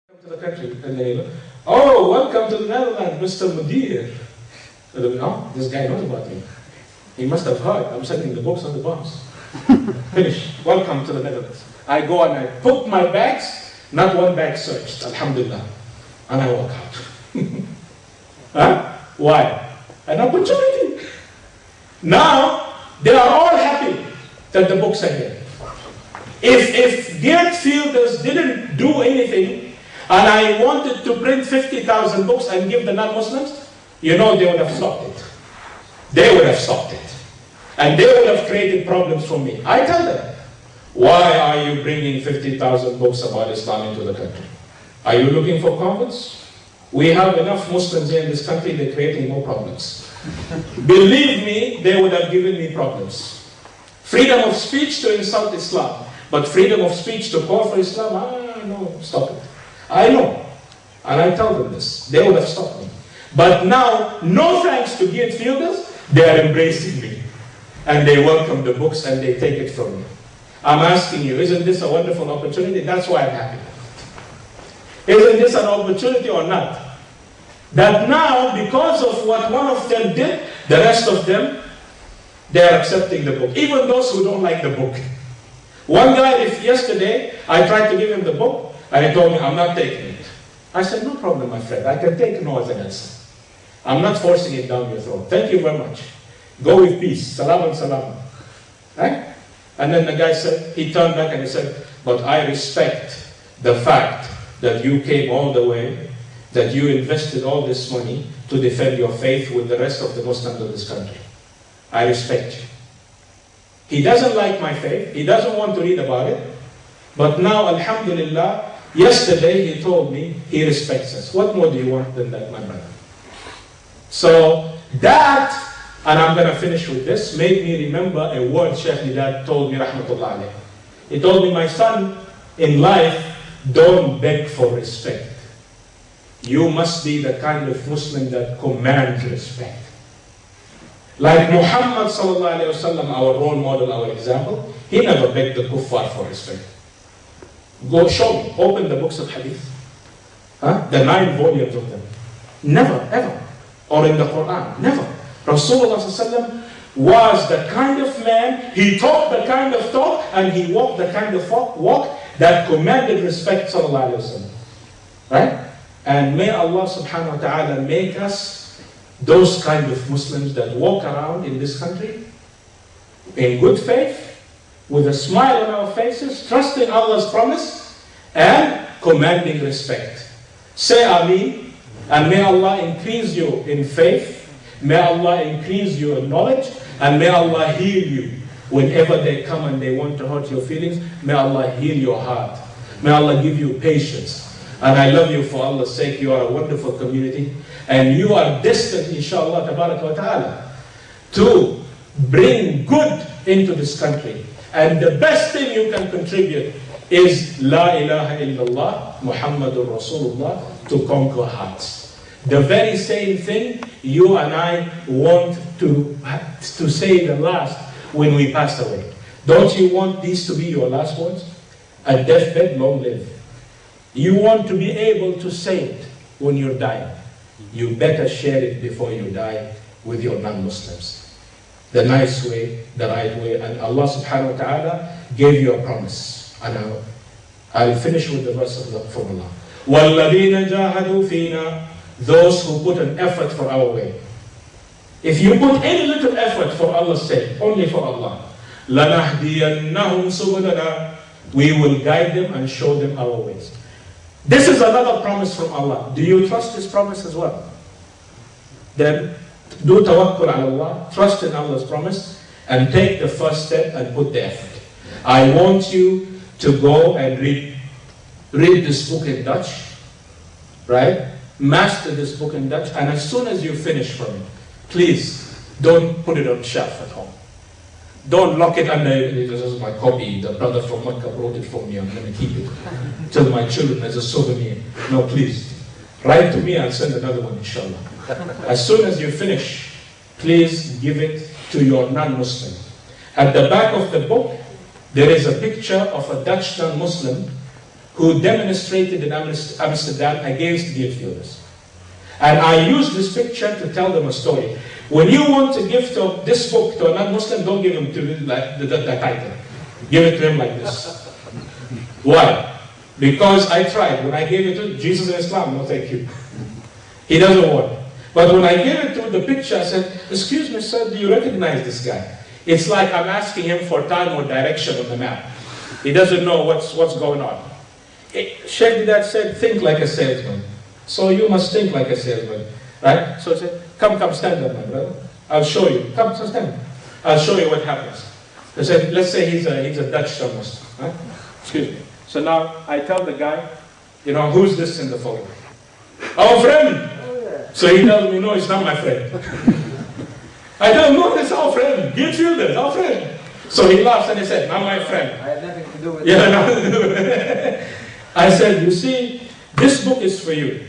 To the country, and they, oh, welcome to the Netherlands, Mr. Mudeer. Oh, this guy knows about me. He must have heard. I'm sending the books on the bus. Finish. Welcome to the Netherlands. I go and I put my bags, not one bag searched, alhamdulillah. And I walk out. Huh? Why? An opportunity. Now, they are all happy that the books are here. If Geert Wilders didn't do anything, and I wanted to print 50,000 books and give the non-Muslims, you know they would have stopped it. They would have stopped it. And they would have created problems for me. I tell them, why are you bringing 50,000 books about Islam into the country? Are you looking for converts? We have enough Muslims here in this country, they're creating more problems. Believe me, they would have given me problems. Freedom of speech to insult Islam, but freedom of speech to call for Islam, no, stop it. I know, and I tell them this. They would have stopped me. But now, no thanks to Geert Wilders, they are embracing me. And they welcome the books and they take it from me. I'm asking you, isn't this a wonderful opportunity? That's why I'm happy. Isn't this an opportunity or not? That now, because of what one of them did, the rest of them, they are accepting the book. Even those who don't like the book. One guy, yesterday, I tried to give him the book, and he told me, I'm not taking it. I said, no problem, my friend. I can take no as an answer. I'm not forcing it down your throat. Thank you very much. Go with peace. Salam and salam. Right? And then the guy said, he turned back and he said, but I respect the fact that you came all the way, that you invested all this money to defend your faith with the rest of the Muslims of this country. I respect you. He doesn't like my faith. He doesn't want to read about it. But now, alhamdulillah, yesterday he told me he respects us. What more do you want than that, my brother? So that, and I'm going to finish with this, made me remember a word Sheikh Deedat told me, rahmatullah alayh. He told me, my son, in life, don't beg for respect. You must be the kind of Muslim that commands respect. Like Muhammad sallallahu alayhi wa sallam, our role model, our example, he never begged the kuffar for respect. Go show me, open the books of hadith. The 9 volumes of them. Never, ever. Or in the Quran, never. Rasulullah ﷺ was the kind of man, he talked the kind of talk, and he walked the kind of walk that commanded respect, sallallahu alayhi wa sallam. Right? And may Allah subhanahu wa ta'ala make us those kind of Muslims that walk around in this country in good faith, with a smile on our faces, trusting Allah's promise, and commanding respect. Say Ameen, and may Allah increase you in faith, may Allah increase you in knowledge, and may Allah heal you whenever they come and they want to hurt your feelings. May Allah heal your heart. May Allah give you patience. And I love you for Allah's sake. You are a wonderful community, and you are destined, inshallah, tabarak wa ta'ala, to bring good into this country. And the best thing you can contribute is La ilaha illallah Muhammadur Rasulullah, to conquer hearts. The very same thing you and I want to say the last when we pass away. Don't you want these to be your last words? A deathbed, long live. You want to be able to say it when you're dying. You better share it before you die with your non-Muslims. The nice way, the right way, and Allah subhanahu wa ta'ala gave you a promise. And I'll finish with the verse from Allah. وَالَّذِينَ جَاهَدُوا فِينَا, those who put an effort for our way. If you put any little effort for Allah's sake, only for Allah, لَنَهْدِيَنَّهُمْ سُبُلَنَا, we will guide them and show them our ways. This is another promise from Allah. Do you trust this promise as well? Then do tawakkul ala Allah, trust in Allah's promise, and take the first step and put the effort. I want you to go and read this book in Dutch, right? Master this book in Dutch, and as soon as you finish from it, please don't put it on shelf at home. Don't lock it under, this is my copy, the brother from Mecca brought it for me, I'm going to keep it. Tell my children as a souvenir. No, please. Write to me, I'll send another one, inshallah. As soon as you finish, please give it to your non-Muslim. At the back of the book, there is a picture of a Dutch non-Muslim who demonstrated in Amsterdam against Geert Wilders. And I used this picture to tell them a story. When you want to give this book to a non-Muslim, don't give him the title. Give it to him like this. Why? Because I tried. When I gave it to Jesus and Islam, no thank you. He doesn't want it. But when I gave it to the picture, I said, excuse me, sir, do you recognize this guy? It's like I'm asking him for time or direction on the map. He doesn't know what's going on. Sheikh Deedat said, think like a salesman. So you must think like a salesman. Right? So I said, come, stand up, my brother. I'll show you. Come, stand. I'll show you what happens. I said, let's say he's a Dutch Muslim. Right? Excuse me. So now I tell the guy, you know, who's this in the photo? Our friend. So he tells me, no, it's not my friend. I tell him, no, it's our friend. Geert Wilders, our friend. So he laughs and he said, not my friend. I had nothing to do with it. Nothing to do with it. I said, you see, this book is for you.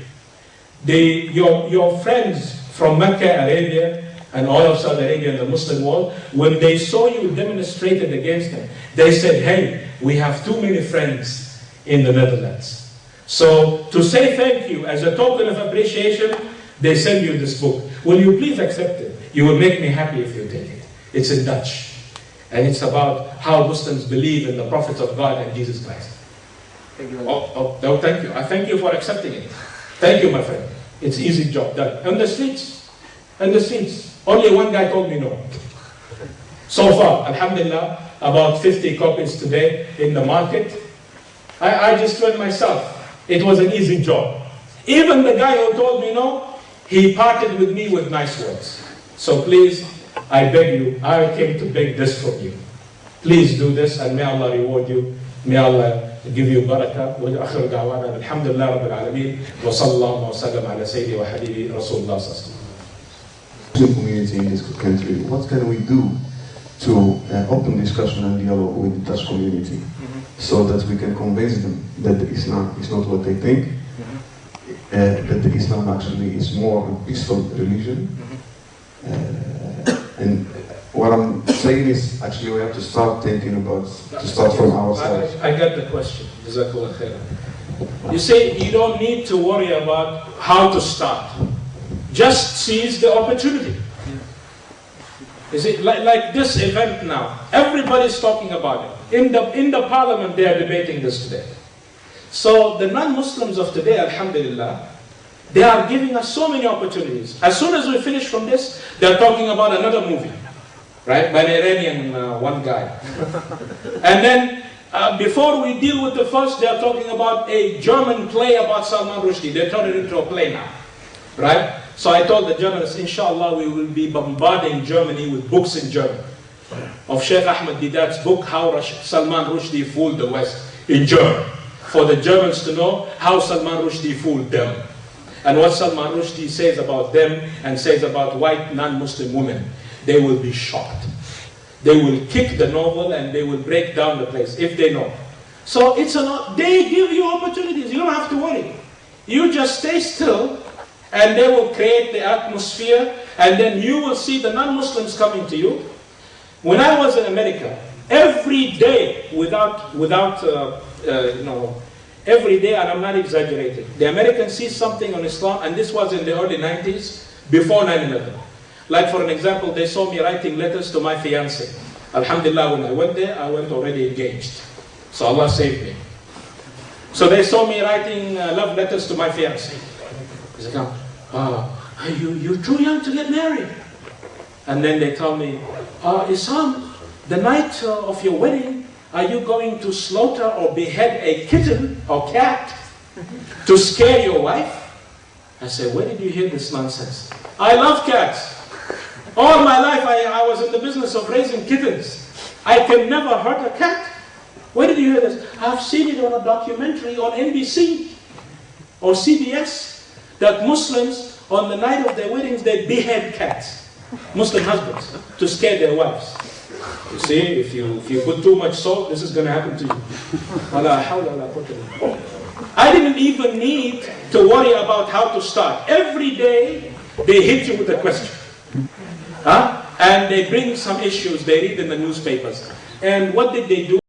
Your friends from Mecca, Arabia, and all of Saudi Arabia and the Muslim world, when they saw you demonstrated against them, they said, hey, we have too many friends in the Netherlands. So to say thank you as a token of appreciation, they send you this book. Will you please accept it? You will make me happy if you take it. It's in Dutch. And it's about how Muslims believe in the prophets of God and Jesus Christ. Thank you. Thank you. I thank you for accepting it. Thank you, my friend. It's an easy job done. On the streets. Only one guy told me no. So far, alhamdulillah, about 50 copies today in the market. I just went myself. It was an easy job. Even the guy who told me no, he parted with me with nice words. So please, I beg you, I came to beg this from you. Please do this and may Allah reward you. May Allah give you barakah. وآخر دعوانا الحمد لله رب العالمين وصلى الله وسلم على سيدي وحبيبي رسول الله صلى الله عليه وسلم. Muslim community in this country, what can we do to open discussion and dialogue with the Dutch community so that we can convince them that the Islam is not what they think, that the Islam actually is more a peaceful religion. And what I'm saying is, actually, we have to start thinking about, to start from ourselves. I get the question. Jazakallah khairan. You say you don't need to worry about how to start. Just seize the opportunity. You see, like this event now, everybody's talking about it. In the parliament, they are debating this today. So the non-Muslims of today, alhamdulillah, they are giving us so many opportunities. As soon as we finish from this, they're talking about another movie, right? By an Iranian one guy. And then, before we deal with the first, they're talking about a German play about Salman Rushdie. They turned it into a play now, right? So I told the journalists, inshallah, we will be bombarding Germany with books in German. Of Sheich Ahmad Deedat's book, How Salman Rushdie Fooled the West, in German. For the Germans to know how Salman Rushdie fooled them. And what Salman Rushdie says about them and says about white non-Muslim women, they will be shocked. They will kick the novel and they will break down the place if they know. So they give you opportunities. You don't have to worry. You just stay still and they will create the atmosphere and then you will see the non-Muslims coming to you. When I was in America, every day every day, and I'm not exaggerating, the Americans see something on Islam, and this was in the early 90s, before 9/11. Like for an example, they saw me writing letters to my fiancée. Alhamdulillah, when I went there, I went already engaged. So Allah saved me. So they saw me writing love letters to my fiancée. They said, you're too young to get married. And then they tell me, Esam, the night of your wedding, are you going to slaughter or behead a kitten or cat to scare your wife? I said, where did you hear this nonsense? I love cats. All my life I was in the business of raising kittens. I can never hurt a cat. Where did you hear this? I've seen it on a documentary on NBC or CBS that Muslims, on the night of their weddings, they behead cats, Muslim husbands, to scare their wives. You see, if you put too much salt, this is going to happen to you. I didn't even need to worry about how to start. Every day, they hit you with a question. And they bring some issues they read in the newspapers. And what did they do?